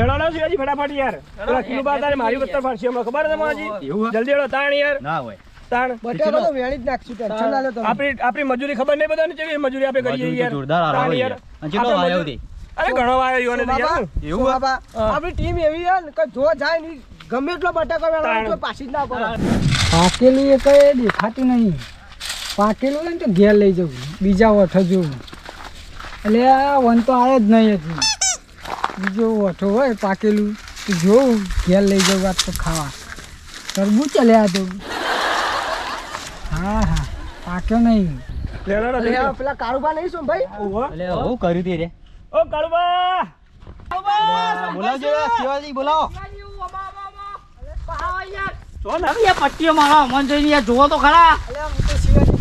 લેડો લો શિવાજી ફટાફટ યાર પેલા કિલો બા તારે મારી વત્તર ફાડશે હમણાં ખબર છે માજી જલ્દી લેડો તાણ યાર ના હોય તાણ બટેકો તો વેણી જ નાખશું ટેન્શન ના લો તમે આપણી મજૂરી ખબર નહીં બધાને કેવી મજૂરી આપણે કરીએ યાર જોરદાર આરામ યાર ચલો આયો દે અરે ઘણો આવ્યો યોને તો યાર એવું બાબા આપણી ટીમ એવી છે ને કે જો જાય ની ગમે એટલો બટેકો વેળાવે તો પાછી જ ના પડે પાકેલું એ કઈ દેખાતું નહીં પાકેલું હોય ને તો ઘેર લઈ જવું બીજા ઓઠો જોવું એટલે આ વન તો આવે જ નહીં હજી બીજો ઓઠો હોય પાકેલું તો જોવું ઘેર લઈ જવું આ તો ખાવા તરબૂચ ચાલ્યા તો હા હા પાક્યો નહીં લેડો અરે પેલા કારુબા નહીં શું ભાઈ એટલે હું કર્યું તે રે ઓ કાળુબા બોલાવજો શિવાજી બોલાવો જો ના પટ્ટીઓ મારો મન જોઈને યાર જોવો તો ખરા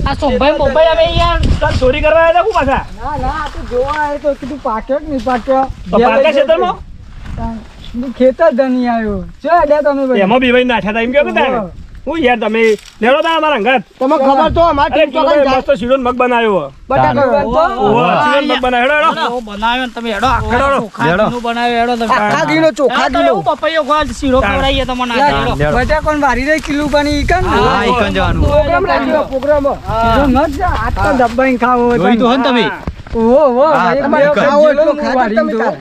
આ સોમભાઈ મોબાઈલ અમે યાર ચાલ ચોરી કરવા આવ્યા હતા પાછા ના ના આ તો જોવા આવ્યો તો કીધું પાક્યો કે નહીં પાક્યો તો પાકા ક્ષેત્રમાં ખેતર ધની આવ્યો જો અડ્યા તમે બધા એમાં બી ભાઈ નાઠા હતા એમ કહો કે તારે હું યાર તમે લેડો તા અમારા અંગાત તમે ખબર તો અમારી ટીમ તો કઈ જાય મસ્ત શીરો મગ બનાવ્યો બટેકો વેળતો ઓહો શીરો મગ બનાવ્યો હેડો બનાવ્યો ને તમે હેડો હેડો. આખા બનાવ્યો હેડો તમે આખા ઘીનો ચોખા ઘીનો પપૈયો ખોલ શીરો ખવડાવીએ તમને હેડો બટા કોણ વારી રહી કિલો પાણી ઈકન હા ઈકન જવાનું પ્રોગ્રામ રાખ્યો પ્રોગ્રામ શીરો મત આ તો દબાઈને ખાવો જોઈ તો હો ને તમે ઓહો ઓહો હા, એક તમારે બે ખાવો કિલો એટલો ખાજો તમે તાર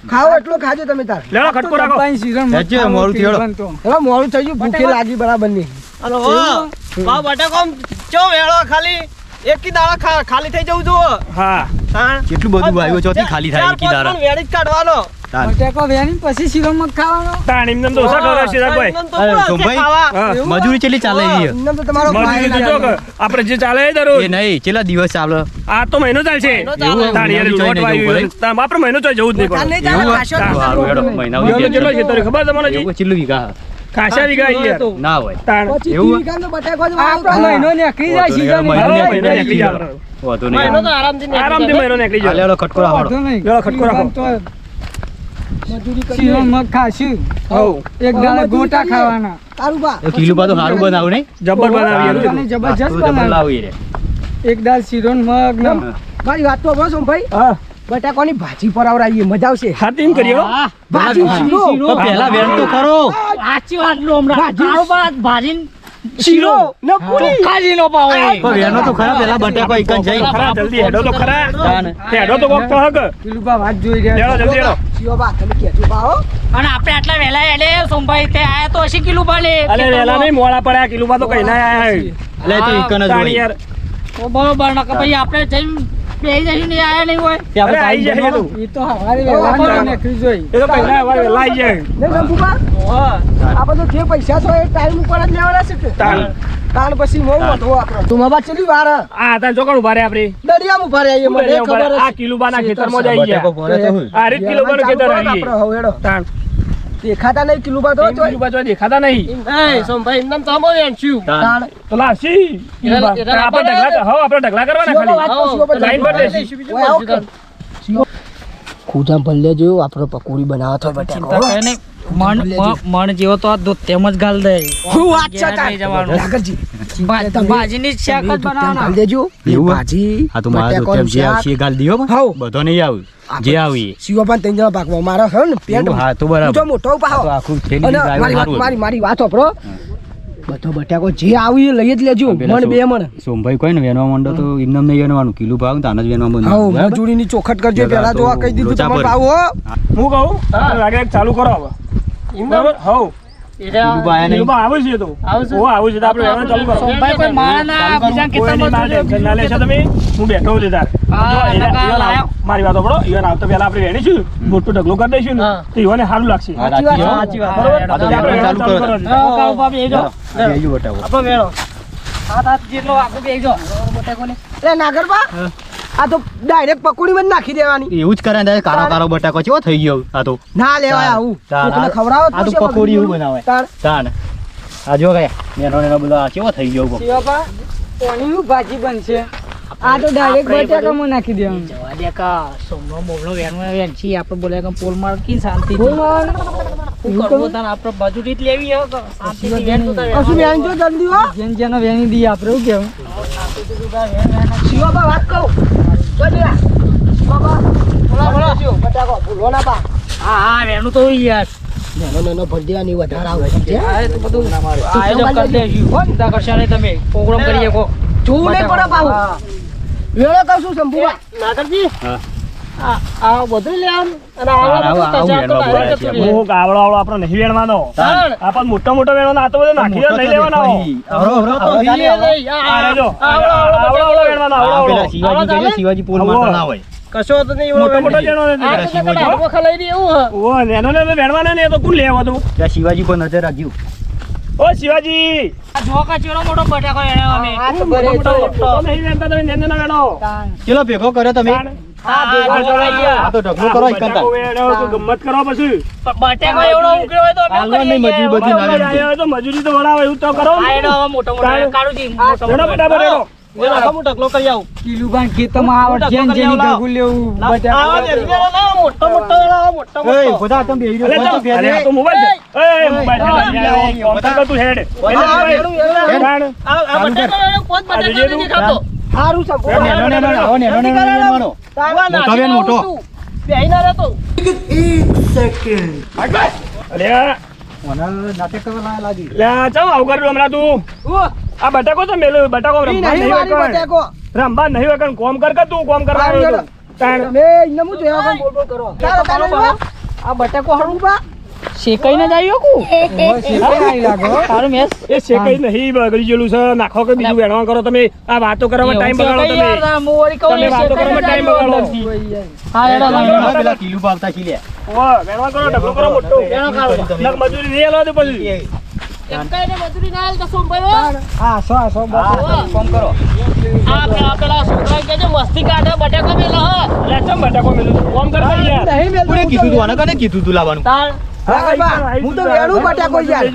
ખાવો એટલો ખાજો તમે તાર લેડો ખટકો રાખો દબાઈને શીરો મત હેડજો, ખાવો મોડું થયું, હેડો. કિલો તો. હવે મોડું થઈ ગયું ભૂખે લાગી બરાબર ની હલો બા બટેકો ચો વેળો ખાલી એકી દાડા ખાલી થઈ જવું જો હા કેટલું બધું આવ્યું ચોથી ખાલી થાય એકી દાડા વેળી જ કાઢવાનો બટાકો વેણી પછી શીરો મત ખાવાનો તાણ એમને તો ઓછા ખવડાવે છે ભાઈ અરે સોમભાઈ હા મજૂરી ચેલી ચાલે છે એમને તો તમારો મજૂરી તો જો કે આપણે જે ચાલે એ દરરોજ એ નહીં ચેલા દિવસ ચાલે આ તો મહિનો ચાલશે એવું? તાણ યાર મહિનો લોટ ચાલે વાયું નહીં તાણ આપણે મહિનો ચાલે જવું જ નહીં તાર પડે નહીં ચાલે, ખાશો જ સારું હેડો મહિના એવું તો કેટલો છે તારે ખબર તમને જી એવું ચેલું વીઘા ખાસા વીઘા યાર ના હોય તાણ પછી એવું? ટીવીકાનો બટેકો જ આપણો વાવો. મહિનો નીકળી જાય શીરો મહિનો હવે નીકળી મહિનો જાય. નીકળી જાય વાંધો મહિનો નહીં તો આરામથી નીકળી આરામથી મહિનો નીકળી હાલે જાય હેડો ખટકો રાખો લેડો ખટકો રાખો. મજૂરી શીરો કરીએ મગ ખાશું હવ એક દાડે ગોટા ખાવાના કારુબા એ કિલો પાછું સારું બનાવું નહીં જબર બનાવી યાર અને જબરજસ્ત તો જબર બનાવે લાવી રે એક દાળ શીરો ને મગ ને મારી વાત તો બસ ભાઈ હા બટાકાની ભાજી પર આવરાઈએ મજા આવશે હા તેમ કરીએ હો. ભાજી શીરો તો પહેલા વેણ તો ખરો સાચી વાત લો હમણાં કારોબાર ભાજીને શીરો ને પૂરી ખાલીનો પાવ પણ વેણો તો ખરા પહેલા બટેકો ઈકન જઈ ખરા જલ્દી હેડો તો ખરા તાન. હેડો તો કોક તો હક પેલું બા વાત જોઈ રહ્યા લેડો જલ્દી હેડો શીરો બા તમે કહેજો બા હો અને આપણે આટલા વહેલા એડે સોમભાઈ તે આયા તો 80 કિલો પાલે અલે વેલા નહીં મોળા પડ્યા કિલોમાં તો કઈ ના આયા એટલે તો ઈકન જ તાણ હોય યાર તો બરોબર ના કે ભાઈ આપણે જઈને બેહી જઈને નહીં આયા નહીં હોય તે આપણે અરે આઈ જાય પાણી તો એ તો હવારે વહેલા નીકળી જોઈ એ તો કઈ ના હવે વેલા આઈ જાય ને શંભુબા આ બધું જે પૈસા છે એ ટાઈમ ઉપર જ લેવાના છે કે તાણ તાણ પછી બહુ વધુ આપણો તું બાબા ચલી વાર આ તાર ચોકડ ઉભા રે આપડે દરિયામાં ઉભા રહ્યા મને ખબર આ કિલોબાના ખેતરમાં જ આઈ બટેકો ગયા ભરે તો હું. આ રીત કિલોબાનું ખેતર આઈ આપણે ગયા હવે હેડો તાણ દેખાતા નહીં કિલુબા તો જોઈ કિલોબા જો દેખાતા નહીં એ સોમભાઈ એમને તામો વેણચ્યું તાન. તાણ તો લાસી કિલોબા આપણે ઢગલા હો આપણે ઢગલા કરવાના ખાલી લાઈન પર દેસી ઓય આવો કે. ખુદા ભલ્લે જોયું આપણે પકોડી બનાવવા તો બટાકો મણ જેવો તો આ તેમ જ ગાલ દે હું વાત છે તાર જવાનું નાગરજી ભાજીની શાક જ બનાવવાના ગાલ દેજો એવું? ભાજી હા તો મારા તો બટાકાનું જે શાક. આવશે એ ગાલ દિયો હાઉ. બધો નહીં આવું જે આવી શિવા પણ ત્રણ જણા ભાગવા મારા હે ને પેન્ટ એવું? હા તો બરાબર તું તો મોટો આ પાહો તો આખું થેલી અને driver મારી વાત સારું મારી મારી વાત હોપરો બધો બટાકો જે આવી એ લઈ જ લેજો પેલા મણ બે મણ સોમભાઈ કોઈ ને વેનવા માંડો તો એમને નહીં વેનવાનું કિલો ભાવ તાન જ વેનવા બંધ હાઉ મજૂરીની ચોખટ કરજો પેલા જો આ કહી દીધું લોચા તમારે પર. ભાવ હો હું કહું લાગે ચાલુ કરો હવે બરાબર હો કિલો ભાવ આયા નહીં. કિલોબા આવે છે તો ઓ આવે છે તો આપણે હવે ચાલુ કરો સોમભાઈ કોઈ માળાના બીજા કોઈ નહીં, મારે ટેન્શન ના લેશો તમે હું બેઠો છું તાર હા, જો એને- નકા ઈવન લાયો. મારી વાત સાંભળો ઈવન આવતા પહેલા આપણે વેણીશું મોટો ઢગલો કરી દઈશું ને તો ઈવને સારું લાગશે હા, સાચી વાત. સાચી વાત. બરોબર? આ તો આપણે ચાલુ ચાલુ કરો. કરો. કાળુબા બેહી જાઓ. બેહજો બટાકો. આપણો વેણો હાથ જેટલો આખું બેહી જાઓ. લે નાગરબા આ તો ડાયરેક્ટ પકોડીમાં જ નાખી દેવાની એવું જ કરે ને કારો કારો બટાકો ચેવો થઈ ગયો આ તો ના લેવાય આવું તાર. કોકને ખવડાવો આ તો છે પકોડી એવું બનાવે તાર. તાન આ જો ગયા નેનો નેનો બધા ચેવો થઈ ગયો કોક. શિવાપા કોની ભાજી બનશે આ તો ડાયરેક્ટ બટાકામાં નાખી દેવાનું જવા દે કા સોમનો મોબલો વેણો વેણછી આપણે બોલે કે પોલ માર કી શાંતિ કરવો તાન આપણે મજૂરી જ લેવી હે કે શાંતિથી વેણ તો તાર કશું બેન જો જલ્દી હો જેન જેનો વેણી દી આપણે એવું કેવું શિવાબા વાત કહું જલ્દી આ. શિવાબા બોલા બોલા શિવ બટાકો ભૂલો ના પા હા વેણું તો યાર નાનો ભર દેવાની વધારે આવે છે આ તો બધું આયોજન કરી દેશું ચિંતા કરશો નહીં તમે પ્રોગ્રામ કરીએ કો જોવું નહીં પડે પાહુ વેળો કહું છું શંભુભા નાગરજી હા. આ બધું લે આમ અને આવડો બધું તજાર તો ડાયરેક્ટ જતું રહે. હું આવડો આપણો નહીં વેણવાનો આપણ મોટો મોટો વેણવાનો આ તો બધો નાખી લઈ લેવાનો આ રેજો આવડો વેણવાનો આવડો શિવાજી પોલ મારતા ના હોય કશો તો નહીં મોટો મોટો વેણવાનો આ તો કડા ડાબો ખલાઈ દે એવું હ ઓ નેનો ને વેણવાના ને તો કોણ લેવા દઉં ત્યાં શિવાજી પર નજર રાખજો ઓ શિવાજી જો કા ચેરો મોટો બટાકો એનો અમે આ તો બરે તો નહીં વેણતા તમે નેનો ના વેણો ચલો ભેગો કર્યો તમે આ તો ઢગલો કરો બટાકો વેણો તો ગમ્મત કરો પછી બટાકો એવડો ઉકળ્યો હોય તો અમે હાલવા નહીં મજૂરી બધી ના આયો તો મજૂરી તો વળાવે એવું તો કરો આયડો મોટો મોટો કાળુજી મોટો વેણો બટાકો વેણો હું ઢગલો કરી આવું કિલુબાન ખેતરમાં આવડ જેન જેની ગગુ લેવું આવા ને રીંગણો લાવો, મોટો મોટો લાવો, મોટો એ મોટો બધા તમે બેહી અલે રહ્યો તો અલે આ તો મોબાઈલ છે એ મોબાઈલ છે કોમ કર તું હેડ આ બટાકો એનો પોત બટાકો નથી ખાતો સારું શંભુ નેનો નેનો આવો નેનો નેનો નેનો તાવા મોટો બેન, મોટો. બેહી ના રહેતો અલે મને નાટક કરવા લાગી લે ચાલ આવ કરું હમણાં તું આ બટાકો તો મેલો બટાકો રમવા નહીં નહીં વાળી વકણ બટાકો રમવા નહીં વકણ કોમ કર કે તું કોમ કરવા આવ્યો તું. તાણ તમે ઇન્ને હું જોયા વગર બોલ બોલ કરો તારે આ બટાકો હળવું બા શેકાઈને જ આવ્યો કુ તારું મેસ એ શેકાઈ નહીં બગડી ગયેલું છે નાખો કે બીજું વેણવા કરો તમે આ વાતો કરવામાં ટાઈમ બગાડો તમે વાતો કરવામાં ટાઈમ બગાડો હા એડા પેલા કિલો પાવતા છીએ ઓ વેણવા કરો ઢગલો કરો મોટો નક મજૂરી નહીં આલો તો પછી એકઈને મજૂરી ના આલ તો સોમભાઈ હા સો ફોન કરો આ પેલા છોકરા કે છે મસ્તી કાઢે બટાકો મેલો હ લે ચમ બટાકો મેલું કોમ કર ભાઈ યાર નહીં મેલ કોને કીધું તું આને કને કીધું તું લાવવાનું તાર હા બા હું તો વેણું બટાકો યાર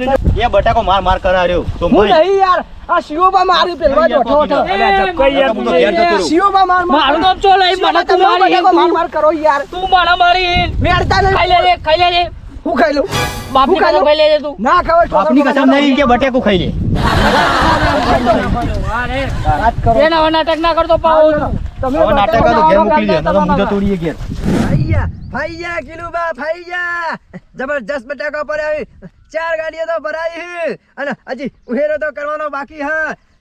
એ બટાકો માર માર કરાર્યો તો હું નહીં યાર આ શિવબા મારી પેલવા જોઠો ઓઠો અલે ચપકાઈ યાર હું તો ઘેર જતો રહું. શિવબા માર મારું નામ ચો લઈ મને તું મારી માર માર કરો યાર તું મારા મારી મેળતા નહીં ખાઈ લે હું ખાઈ લઉં બાપની હું ખાઈ કસમ ખાઈ લેજે તું ના ખબર બાપની કસમ નહીં કે બટાકો ખાઈ લે એ નવા નાટક ના કરતો પાઉ હવે નાટક તો ઘેર મોકલી દે નતો મુંજો તોડીએ ઘેર ફાઈયા કિલુબા ફાઈયા જબરજસ્ત બટાકા પર આવી 4 ગાડીઓ તો ભરાઈ અને હજી ઉહેરો તો કરવાનો બાકી હ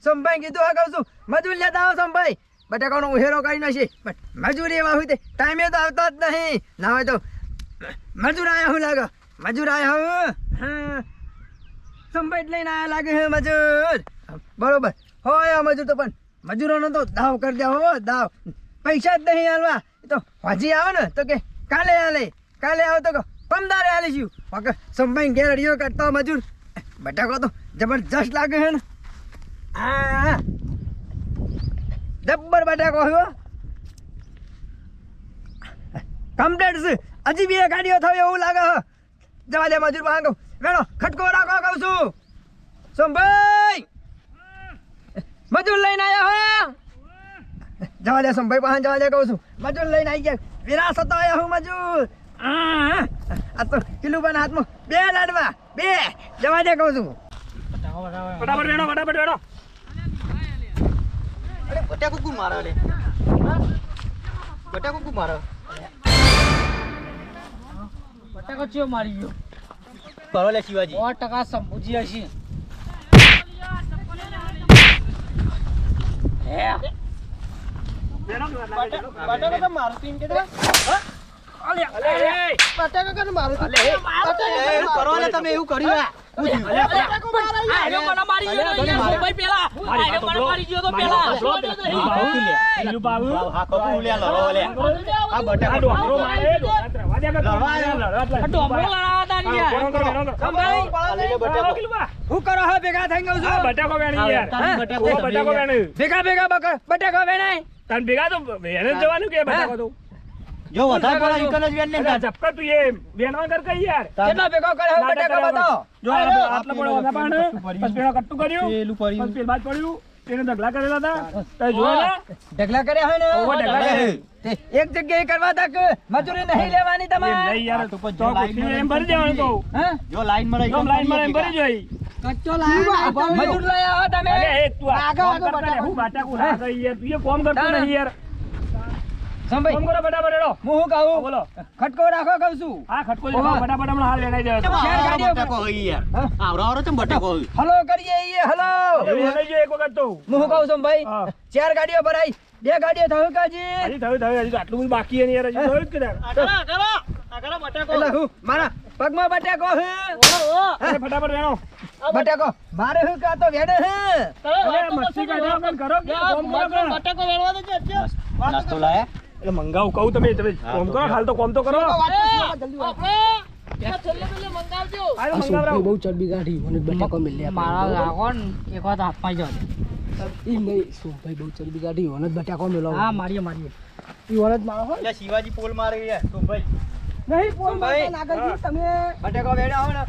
સંભાઈ કીધું હા કહું છું મજૂર લેતા આવો સંભાઈ બટાકાનો ઉહેરો કરી નાખી પણ મજૂરી એવા હોય તે ટાઈમે તો આવતા જ નહીં ના હોય તો મજૂર આયા હું લાગે મજૂર આયા હું સંભાઈ જ લઈને આયા લાગે હે મજૂર બરોબર હોય આ મજૂર તો પણ મજૂરોનો તો દાવ કરી દે હો દાવ પૈસા જ નહીં હાલવા એ તો હજી આવે ને તો કે કાલે આવો તો કે પમદારે હાલે છું વગર સંભાઈ ઘેર અડિયો કરતો મજૂર બટાકો તો જબરજસ્ત લાગે છે ને હા જબ્બર બટાકો હો કમ્પ્લેટ છે હજી બે ગાડીઓ થયો એવું લાગે હ જવા દે મજૂર ભાંગો વેણો ખટકો રાખો કહું છું સંભાઈ મજૂર લઈને આયા હો જવા દે સંભાઈ પાસે જવા દે કહું છું મજૂર લઈને આવી ગયા વિરાસત આયા હું મજૂર આ તો કિલુબાન હાથમાં બે લાડવા બે જવા દે કહું છું ફટાફટ વેણો ફટાફટ વેણો અરે બટાકો કુ મારા લે બટાકો કુ મારા બટાકો ચિયો મારી ગયો કરો લે શિવાજી 100% સંભુજી હશે બટાકો તો મારું ટીમ કે અલે અલે બટાકા કને મારું કરો લે તમે એવું કર્યું આયો મને મારી ગયો તો યાર સોમભાઈ પેલા આયો મને મારી ગયો તો પેલા બીજું બાબુ હા કપુ લે લડો લે આ બટાકો ડોકરો મારે લડવા દે કે લડવા ડોમરો લડાવા તારી યાર સંભાઈ હું કરો હા ભેગા થઈ ગયું છું બટાકો વેણી યાર બટાકો વેણી ભેગા બટાકા વેણાય તન ભેગા તો વેણે જવાનું કે બટાકો તો જો વધારે પડે ઈકન જ વેન ને અરે ચપકા તું એ વેણવા કર કઈ યાર કેટલા ભેગો કરે હવે બટાકા બતાવો જો આટલા પડો વધા પાણ બસ પેલો કટ્ટુ કર્યું પેલું પડ્યું. બસ પેલ બાદ પડ્યું તેને ઢગલા કરેલા હતા તે જોયા ને ઢગલા કર્યા હોય ને ઓવો ઢગલા કરે તે એક જગ્યાએ કરવા તક મજૂરી નહીં લેવાની એમ તમારે નહીં યાર તો પછી તો લાઈન એમ ભરી દેવાનું તો હા જો લાઈન માં જો લાઈન માં એમ ભરી જોઈ કચ્ચો લાયા મજૂર લાયા હો તમે અરે એ તું આગળ કોમ કરતા ને હું બટાકુ ના કઈ યાર તું એ કોમ કરતો નહીં યાર સંભાઈ ફોન કરો ફટાફટ હેડો. હું શું હા, કહું બોલો. ખટકો રાખો કહું છું હા ખટકો છે ફટાફટ હમણાં હાલ વેણાઈ જાય તો. ચાર ગાડીઓ બટાકો હોય યાર હા? આવરો આવરો ચમ બટાકો હોય હલો કરીએ ઈએ હલો હવે વેણાઈ જાય એક વખત તો. હું શું કહું છું ભાઈ હા. 4 ગાડીઓ ભરાઈ 2 ગાડીઓ થયું કાજી હજી થયું હજી તો આટલું બધું બાકી છે ને યાર હજી થયું જ કે તાર. આગળ બટાકો એટલે હું મારા પગમાં બટાકો હે અરે ફટાફટ વેણો. બટાકો મારે હું કાતો વેડે હે અરે મસ્તી કાઢો પણ કરો કે ફોન કરો કે. બટાકો વેળવા દે નાસ્તો લાયા એટલે મંગાવું કહું તમે ફોન કરો હાલ તો કોમ તો કરો. હાલ મંગાવરાવ. બહુ ચરબી ગાડી મને બટાકો મિલ્યા મારા રાખો ને એક વાર હાથમાં જ ઈ નહીં સોમભાઈ બહુ ચરબી ગાડી ઓને બટાકો મિલો હા મારીએ ઈ ઓને જ મારો હો એટલે શિવાજી પોલ મારે યાર તો ભાઈ નહીં ફોન સોમભાઈ. નાગરજી તમે બટાકો વેડા હો ને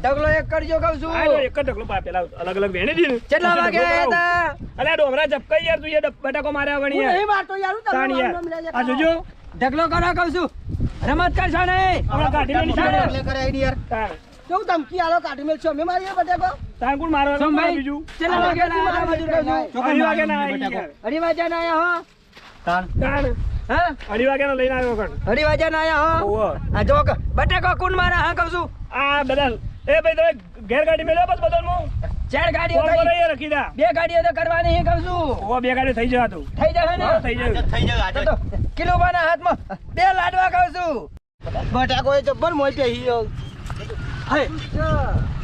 ઢગલો એક કરજો કહું છું આ જો એક જ ઢગલો પેલા અલગ અલગ વેણી દી ને. કેટલા પછી વાગે ઢગલો આયા કરાવો. હતા અલ્યા ડોમરા ઝપકાઈ યાર તું એ બટાકો માર્યા વગર હું યાર. નહીં મારતો યાર હું તાણ તમને યાર. નામ લઈ લે આ જોજો ઢગલો કરો કહું છું રમત કરશો નહીં હમણાં કાઢી મેલી છે ને. એટલે કરે આઈડી યાર તાણ. કેવું ધમકી આલો કાઢી મેલ છો અમે મારીએ બટાકો તાણ કોણ મારવાનું સોમભાઈ બીજું? કેટલા વાગે આયા હતા મજૂર કહું છું અઢી વાગે ના આવી યાર. અઢી વાગ્યા ના આયા હો તાણ. હા અઢી વાગ્યાનો લઈને આવ્યો કણ. અઢી વાગ્યા ના આયા હો ઓહો. આ જો બટાકો કોણ મારા હા કહું છું આ બધા એ ભાઈ તમે ઘેર ગાડી મેલ્યો બસ બદલમાં. 4 ગાડીઓ ફોન થઈ કરો યાર રખી દા. 2 ગાડીઓ તો કરવાની હે કહું છું ઓહો, બે ગાડી થઈ જવા તું. થઈ જશે ને હા, થઈ જાય. થઈ જાય આજે તો કિલોબાના હાથમાં 2 લાડવા કહું છું બટાકો એ જબ્બર મોય પે હી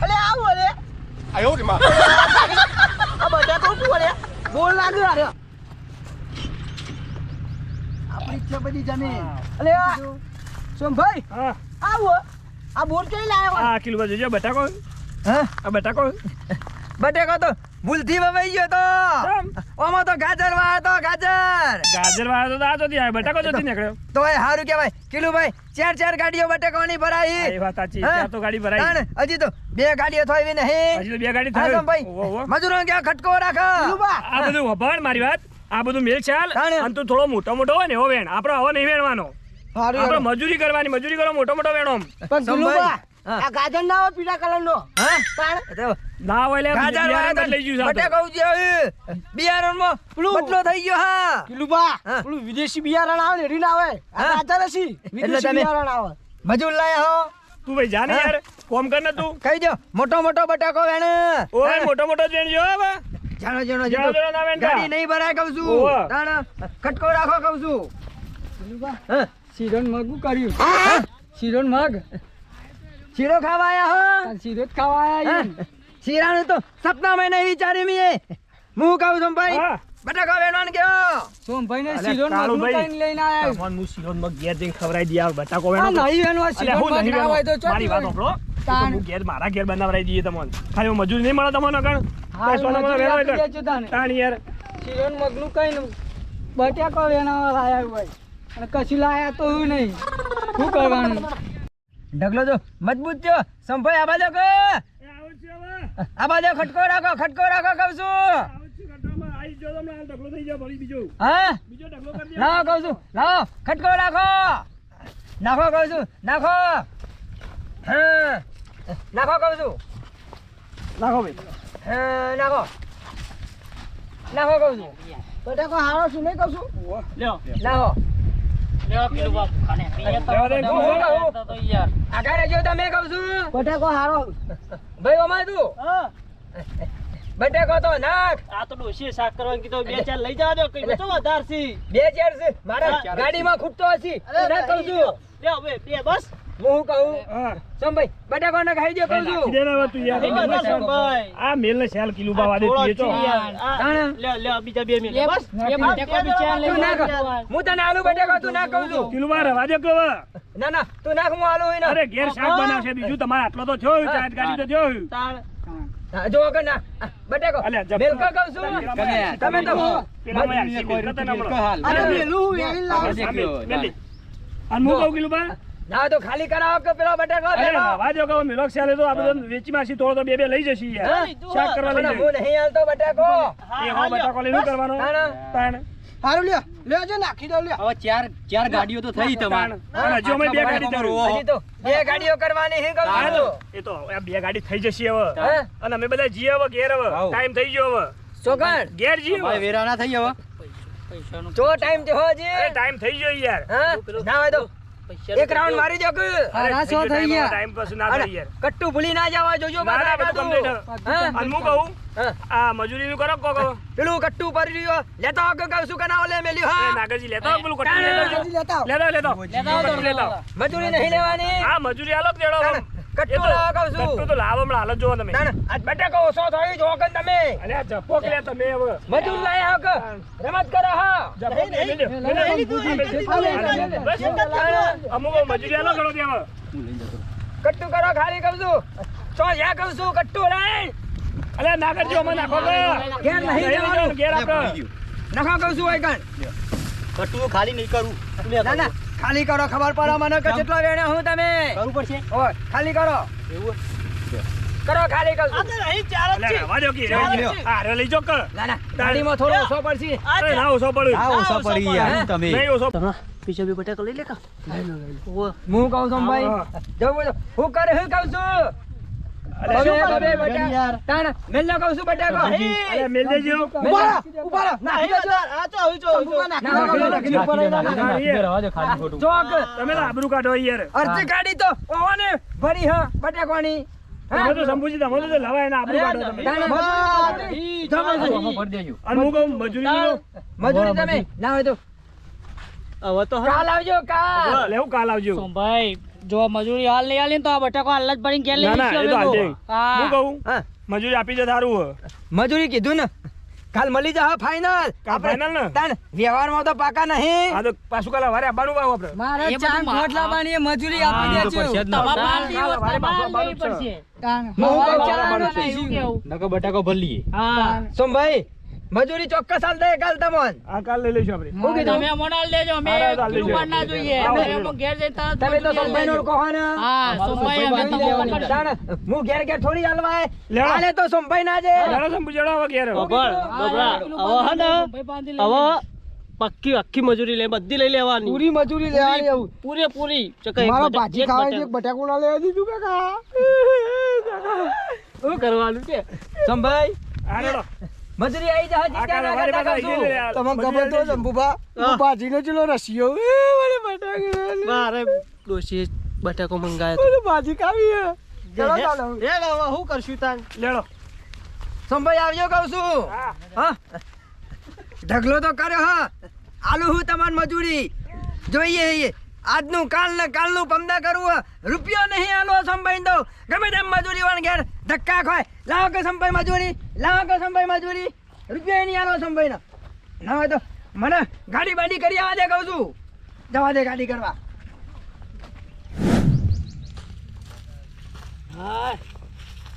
અલે આવો અલે આયો રે માં આ બટાકો શું અલે બોલ લાગ્યો અરે આપણી છે બધી જમીન અલે આ સોમભાઈ હા આવો આ બોર કઈ લાવ્યો આ કિલો બાજુ જો બટાકો. હા આ બટાકો. બટાકો તો ભૂલથી વવાઈ ગયો તો કેમ? ઓમાં તો ગાજર વાળો તો ગાજર ગાજર વાળો તો આ જોતી આવે બટાકો જોતી નીકળ્યો. તો એ હારું કહેવાય કિલુભાઈ 4 ગાડીઓ બટાકાની હા, ભરાઈ એ વાત સાચી. હા? ત્યાં તો ગાડી ભરાઈ. તાણ, હજી તો 2 ગાડીઓ થઈ નહીં હજી તો બે ગાડી હા થઈ. સોમભાઈ ઓહો, ઓહો. મજૂરો ક્યાં ખટકો રાખો આ બધું વભાણ મારી વાત. આ બધું મેલ ચાલ તાણે. અને તું થોડો મોટો મોટો હોય ને એવો વેણ. આપણો આવો નહીં વેણવાનો. આપણે મજૂરી કરવાની. મજૂરી કરો મોટો મોટો વેણો આમ. પણ સોમભાઈ. ગુલુબા હા. આ ગાજર ના હોય પીળા કલર નો હા તાણ તો ના હોય લે ગાજર બિયારણ વાળો જ લઈ ગયું છે આ તો. બટાકો ઉજ્યો બિયારણમાં બદલો થઈ ગયો હા ગુલુબા હા. પેલું વિદેશી બિયારણ આવે ને રીન આવે આ હા. ગાજર હશી એટલે વિદેશી તમે- બિયારણ આવે મજૂર લાયા હો તું ભાઈ જા ને હા. યાર કોમ કર ને તું. કહી દો મોટો મોટો બટાકો વેણ ઓય મોટો મોટો જ વેણ જો હવે. જાણો જાણો જાણો જાણો ના વેણતા. ગાડી નહીં ભરાય કહું છું ઓહો. તાણ ખટકો રાખો કહું છું ગુલુબા હા શીરોન મગું કર્યું હા? શીરોન મગ શીરો ખાવા આયા હો તાર શીરો જ ખાવા આયા હા? શીરાનું તો સપનામાં નહીં વિચાર્યું મેં હું કહું છું ભાઈ હા. બટાકા વેણવાનું કેવો સોમભાઈ ને અલ્યા, શીરોન મગનું કાળુભાઈ. કઈ લઈને આયા તમોન હું શીરોન મગ ઘેર જઈને ખવડાવી દઈએ. આ બટાકો આ વેણો તો. નહીં વેણવા અલ્યા, શીરોન હું મગ નહીં ના હોય તો વેણો. મારી વાત સાંભળો. તાણ. હું ઘેર મારા ઘેર બનાવડાવી દઈએ તમને. ખાલી મજૂરી નહીં મળે તમને કણ. હાલ સોના મને મજૂરી વેણો આપી કણ. દેજો તાને. તાણ યાર. શીરોન મગનું કઈ નહીં બટાકો વેણવા લાયા હોય અને કશું લાયા તો હું નહીં શું કરવાનું ઢગલો જો મજબૂત થયો સંભાઈ આ બાજુ કે એ આવું છે હવે. આ બાજુ ખટકો રાખો કહું છું આવું છે ઘટનામાં. આઈ જો તમને આ ઢગલો થઈ જાય ફરી બીજો. હા બીજો ઢગલો કરી દે. લાવો કહું છું લાવો ખટકો રાખો નાખો કહું છું નાખો હા નાખો કહું છું નાખો ભાઈ. હા નાખો નાખો કહું છું બટાકો હારો છું નહીં કહું છું નાખો લેવા દે, હું કહું આગળ રહેજો તમે કહું છું બટાકો હારો ભાઈ અમાર તું બટાકો તો નાખ આ તો ડોશી શાક કરવા કીધું 2-4 લઈ જવા દો કઈ બચો વધારસી 2 ચેર છે મારા ગાડીમાં ખૂટતો હશે તું ના કહું છું લે હવે 2 બસ હું કહું હા. સોમભાઈ બટાકો ના ખાઈ દો કહું છું નાખી દે ને હવે તું યાર. ભાઈ આ મેલ ને શેલ કિલો બાવા દે તું એ તો. લે બીજા 2 મિનિટ બસ તું નાખ હું તને આલુ બટાકો તું ના કહું છું કિલો બાર રવા દે કે હવે. ના ના તું નાખ હું આલુ હોય અરે ઘેર શાક બનાવશે બીજું તમારે આટલો તો થયો ચાર ગાડી તો થયો. ના જો કે ના બટાકો અલ્યા, જપ. મેલ કા કહું છું તમે તો પેલામાં યાર શીખી જતા ને હમણાં. અરે મેલું વેલી લાવ સામે, મેલી. અને હું કહું કિલો બા ના તો ખાલી કરાવો કે પેલો બટાકો અરે પેલો. રવા દો કે મેલોક ચાલે તો આ બધું વેચી માસી થોડો તો 2 લઈ જશે યાર. શાક કરવા લઈ પણ જાય. હું નહીં આલતો બટાકો એ હો બટાકો લઈને શું કરવાનો? ના, ના. તાણ. હારું લ્યો લેજો નાખી દો લ્યો હવે ચાર ગાડીઓ તો થઈ તમારે તાણ. અને હજુ અમે 2 ગાડી જરૂર. હજી તો 2 ગાડીઓ કરવાની હે કહું હા, છું એ તો આ 2 ગાડી થઈ જશે હવે. હા? અને અમે બધા જીએ હવે ઘેર હવે હાઉ. ટાઈમ થઈ ગયો હવે સોગણ ઘેર જીએ ભાઈ હવે. વેરા ના થઈ હવે જો ટાઈમ થયો હજી અરે ટાઈમ થઈ ગયો યાર. હા ના હોય તો એક રાઉન્ડ મારી દો કે આ સો થઈ ગયા. ટાઈમ પછી ના થાય યાર. કટ્ટુ ભૂલી ના જાવા જોજો ના, ના, બાબા બધું બાજુ. complete. હા? અને હું કહું હા. આ મજૂરીનું કરો કોકો. પેલું કટ્ટુ પડી રહ્યો લેતો આવો કે કહું છું કે ના ઓલે મેલ્યું એ હા નાગરજી લેતો આવો પેલું કટ્ટું લેતો આવજો. લેતા આવો. લેતો કટ્ટું લેતો આવો. મજૂરી નહીં લેવાની હા મજૂરી આલો જ દેડો. કટ્ટુ એ તો- લાવો કહું છું. કટ્ટુ તો લાવો હમણાં હાલ જ જોવો તમે. ના ના આજ બટાકો ઓછો થયો જો કે તમે અરે આ જપ્પો કે તમે હવે. મજૂર લાયા હો કે રમત કરો હા જપ્પો કે લઈ લ્યો. બસ. અમુક મજૂરી આલો ઘણો ત્યાં હવે. કટ્ટુ કરો ખાલી કહું છું તો યા કહું છું કટ્ટુ લઈ અરે નાગરજી અમે નાખો કે. ઘેર નહીં જવાનું. ઘેર આપણે. નખો કહું છું એકણ કટુ ખાલી નહીં કરું ના ના ખાલી કરો ખબર પડે મને કે કેટલો વેણ્યા હું તમે કરવું પડશે ઓય ખાલી કરો કરો ખાલી કહું છું નહીં ચાલ અલે રહેવા દો કે. હા રે લઈ જો કે. ના ના ગાડીમાં થોડો ઓછો પડશે અરે ના ઓછો પડ્યું. આ ઓછો પડી યાર તમે નહીં ઓછો. પીછે બી બટાકા લઈ લે કા હું કહું છું ભાઈ જવું હું કરે હું કહું છું બબે બટા તાણ મેલ્લો કહું છું બટાકો અરે મેલ દેજો. ઉભા રહો ના આ તો આવી જો ચોક તમે તો આબરૂ કાઢો યાર. અર્ધી ગાડી તો ઓને ભરી હ બટાકોની તમે તો શંભુજી તમે તો લવાય ના આબરૂ કાઢો તમે. તાણ અને હું કહું મજૂરીનું મજૂરી તમે ના હોય તો હવે તો કાલ આવજો કાલ લેવું કાલ આવજો. ભાઈ જો મજૂરી હાલ નહીં હાલી ને તો આ બટાકો હાલ જ ભરીને ઘેર લઈ ના ના એ તો હાલ દે. હા. હું કહું હા મજૂરી આપી દે સારું હે. મજૂરી કીધું ને કાલ મળી જા ફાઈનલ કાલ final ને? તાણ વ્યવહારમાં તો પાકા નહીં આ તો પાછું કાલ વારે આવવાનું પાછું આપણે. મારે એ બધું ચાર મા- ખોટલા બાણીએ મજૂરી આપી આ તો દેજો. પડશે જ ને. તમારે હા, હાલ કાલ વારે પાછું તમારે આવવાનું લેવી છે. પડશે. તાણ. હું કહું તમારે ચાલ લેવાનું આવવાનું છે, એવું કેવું. નકર બટાકો ભરી લઈએ હા. સોમભાઈ મજૂરી ચોક્કસ હાલ દે કાલ તમોન આ કાલ લઈ લઈશું આપણે. હું કીધું તમે અમને હાલ દેજો અમે હાલ દેજો. કિલોમાં ના જોઈએ હા, અમે હા. અમુક ઘેર જઈને તરત તમે તો મજૂરી સોમભાઈ નો લેજો. કહો ને હા સોમવારે અમે તમને પકડશું. તાણ હું ઘેર ઘેર થોડી હાલવાય લેવો. આને તો સોમભાઈ ના જે ચાલો શંભુજી હેડો હવે ઘેર. હા, બબરા, પેલું હવે હે ને, ભાઈ બાંધી લેજો. હવે પક્કી આખી મજૂરી લે બધી લઈ લેવાની પૂરી મજૂરી લેવાની એવું પૂરેપૂરી ચકાઈ મારો બટા- ભાજી એક ખાવા બટા- બટાકો ના લેવા દીધું કાકા શું કરવાનું છે સોમભાઈ આ હેડો. મજૂરી આવી જા હજી આ ક્યાં કાલ વારે ના પાછા કરતા આવી છું? જઈએ. તમે મજૂરી ખબર તો આવી જઈએ. શંભુભા હા. ભાજીનો ચેલો રસિયો મને બટાકો મારે ડોશી બટાકો મંગાયો મને ભાજી ખાવી હે ચલો ચાલો હવે શું કરશું તાન લેડો. સોમભાઈ આવજો કહું છું હા. હા ઢગલો તો કર્યો હા આલુ હું તમારી મજૂરી જોઈએ છીએ. આજનું કાલ ને કાલનું પમદા કરવું રૂપિયો નહીં આલો સંભાઈ દો ગમે તેમ મજૂરી વાળા ઘેર ધક્કા ખાય લાવો કે સંભાઈ મજૂરી લાવો કે સંભાઈ મજૂરી રૂપિયો નહીં આલો સંભાઈ ના હોય તો મને ગાડી બાડી કરી આવવા દે કહું છું જવા દે ગાડી કરવા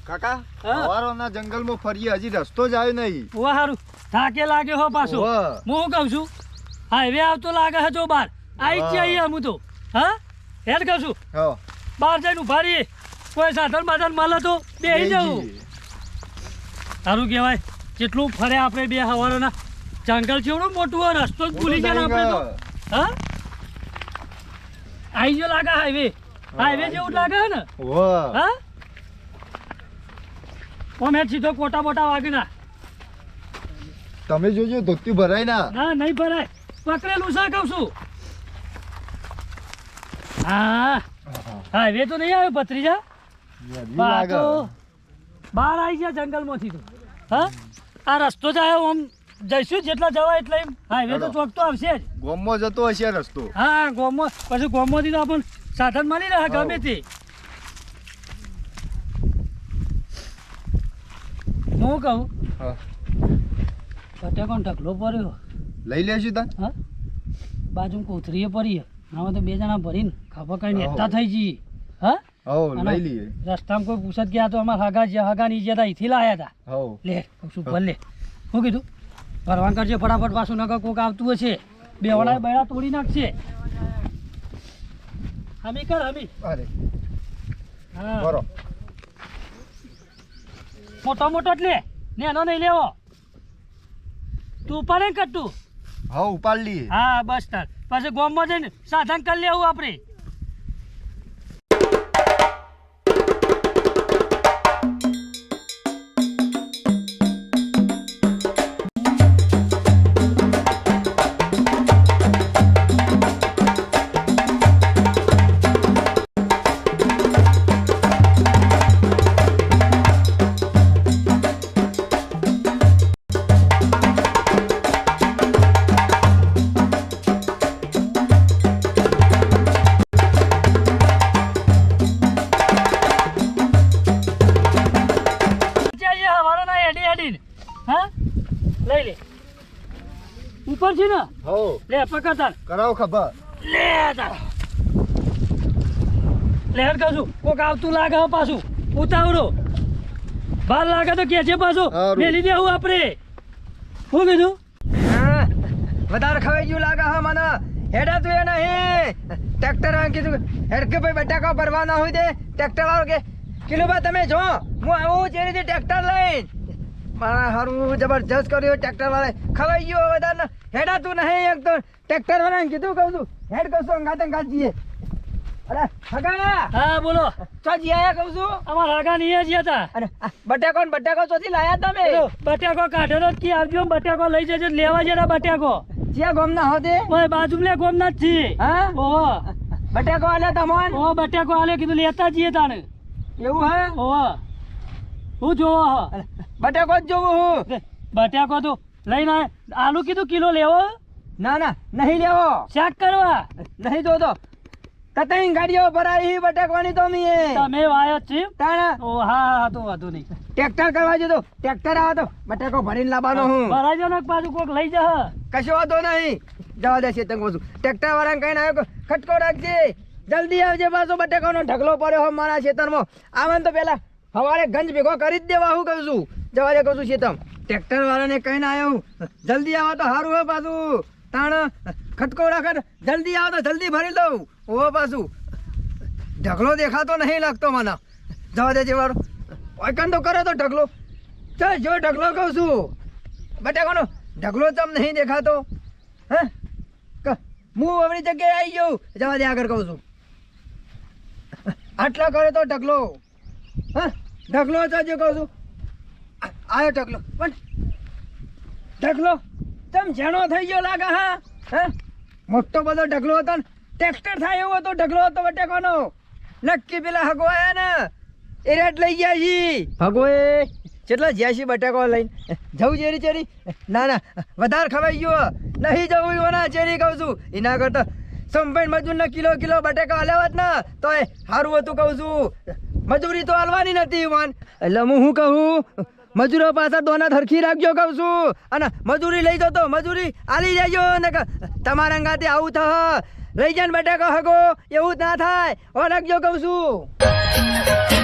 કાકા સવારોના જંગલમાં ફરીએ હજી રસ્તો જ આવ્યો નહીં ઉવા હારું થાકે લાગે હો પાછું ઓવે. હું શું કહું છું હાઈવે આવતો લાગે છે જો બાર આવી જ જઈએ હું તો હા હેડ કહું છું હા બહાર જઈને ઉભા રહીએ કોઈ સાધન બાધન મળે તો બેસી જવું સારું કહેવાય જેટલું ફરે આપણે બે હવારોના જંગલ છે એવડું મોટું હોય રસ્તો જ ભૂલી જાય ને આપણે તો હા આવી ગયો લાગે હાઈવે જેવું જ લાગે છે ને હા ઓમે સીધો કોટા બોટા વાગીના તમે જોજો ધોતી ભરાય ના ના નહીં ભરાય પકડેલું છે કહું છું હા હાઈવે તો નહીં આવ્યો ભત્રીજા બા તો બહાર આવી ગયા જંગલમાંથી તો હા આ રસ્તો જ આવ્યો આમ જઈશું જેટલા જવાય એટલે એમ હાઈવે તો ચોક તો આવશે જ ગોમમાં જતો હશે રસ્તો હા ગોમો પછી ગોમોથી તો આપણને સાધન મળી રહે ગમે તે હું કહું હા. બટાકો ઢગલો પડ્યો લઈ લેશું તા હા બાજુ કોથરીએ પડી આમાં તો બે જણા ભરીને ખાવા કઈ નેતા થઈ જઈએ હા હો અને લઈ લઈએ રસ્તામાં કોઈ પૂછત ગયા તો અમારા હગા ની જ્યાં અહીંથી લાયા હતા હો લે કહું છું ભલે શું કીધું ભરવાન કરજે ફટાફટ પાછું નગર કોક આવતું હશે બેવડા બેડા તોડી નાખશે હમી કર હમી અરે હા બરો મોટો મોટો જ લે નેનો નહીં લેવો તું ઉપાડે ને કટ્ટું હા ઉપાડ લઈએ હા બસ તાર પછી ગોમમાં જઈને સાધન કરી લેવું આપણે હો લે પકડ તાર કરાવો ખબર લે તાર લે હેડ કહું છું કોક આવતું લાગે હે પાછું ઉતાવળો બાર લાગે તો કે છે પાછું હારું. મેલી દેવું આપણે શું કીધું હા, વધારે ખવાઈ ગયું લાગે હા મને હેડા તું એ નહીં ટ્રેક્ટર વાળા કીધું હેડ કે ભાઈ બટાકા ભરવાના હોય તે ટ્રેક્ટર વાળો કે કિલુબા તમે જો હું આવું જે રીતે ટ્રેક્ટર લઈને મારા હારું જબરજસ્ત કર્યું ટ્રેક્ટર વાળા ખવાઈ ગયો વધારે હેડા તું નહીં એક તો ટ્રેક્ટર વાળાને કીધું કહું છું હેડ કહું છું અંગાત અંગાત જઈએ અરે હગા હા બોલો ચો જીયા કહું છું અમારા આગા નહીં જ હતા અરે આ બટાકો ને બટાકો ચોથી લાયા તમે બટાકો કાઢેલો જ કી આવજો બટાકો લઈ જજો લેવા જરા બટાકો જ્યાં ગોમના હોતે ઓય બાજુ લે ગોમના જ છીએ હા ઓહો બટાકો આલ્યા તમોન ઓહો બટાકો આલે કીધું લેતા જઈએ તાણે એવું હે ઓહો હું જોવો હો બટાકો જ જોવું હું બટાકો તો લઈને આય. આલુ કીધું કિલો લેવો ના ના નહીં લેવો શાક કરવા નહીં જોતો તતઈ ગાડીઓ ભરાઈ બટાકવાની તો મીએ તમે વાયો જ છે તાણા ઓ હા હા તો વાંધો નહીં ટ્રેક્ટર કરવા જતો ટ્રેક્ટર આવે તો બટાકો ભરીને લાવવાનો હું ભરાઈ જાવ ને પાછું કોક લઈ જા કશો વાંધો નહીં જવા દે ચેતન કહું છું ટ્રેક્ટર વાળાને કહીને આવ્યો કે ખટકો રાખજે જલ્દી આવજે પાછો બટાકાનો ઢગલો પડ્યો હોય મારા ખેતરમાં આવે ને તો પેલા સવારે ગંજ ભેગો કરી જ દેવા હું કહું છું જવા દે કહું છું ચેતન ટ્રેક્ટર વાળાને કહીને આવ્યો જલ્દી આવો તો સારું હોય પાછું તાણ ખટકો રાખે તો જલ્દી આવો તો જલ્દી ભરી લઉં ઓ પાછું ઢગલો દેખાતો નહીં લાગતો મને જવા દે જેવાળો ઓયકન તો કરે તો ઢગલો ચાલ જો ઢગલો કહું છું બટાકાનો ઢગલો ચમ નહીં દેખાતો હે હું આપણી જગ્યાએ આવી ગયો જવા દે આગળ કહું છું આટલા કરે તો ઢગલો હા ઢગલો તો જો કહું છું આવ્યો ઢગલો પણ ઢગલો તમ ઝેણો થઈ ગયો લાગે હા હે મોટો બધો ઢગલો હતો ને ટ્રેક્ટર થાય એવો હતો ઢગલો હતો બટાકાનો નક્કી પેલા હગવાયા ને એ રેટ લઈ ગયા છી હગોએ કેટલા જ્યાં છી બટાકો લઈને જવું ચેરી ચેરી ના ના વધારે ખવાઈ ગયો નહીં જવું એના ચેરી કહું છું એના કરતા સંભાઈ મજૂરને કિલો કિલો બટાકા હલાવત ને તો એ સારું હતું કહું છું મજૂરી તો હાલવાની નથી વાન એટલે હું શું કહું મજૂરો પાછળ દોના ધરખી રાખજો કહું છું અને મજૂરી લઈ જતો મજૂરી આલી જાયજો ને તમારા અંગાથી આવું થ લઈ જાય બટાકા હગો એવું જ ના થાય ઓ રાખજો કહું છું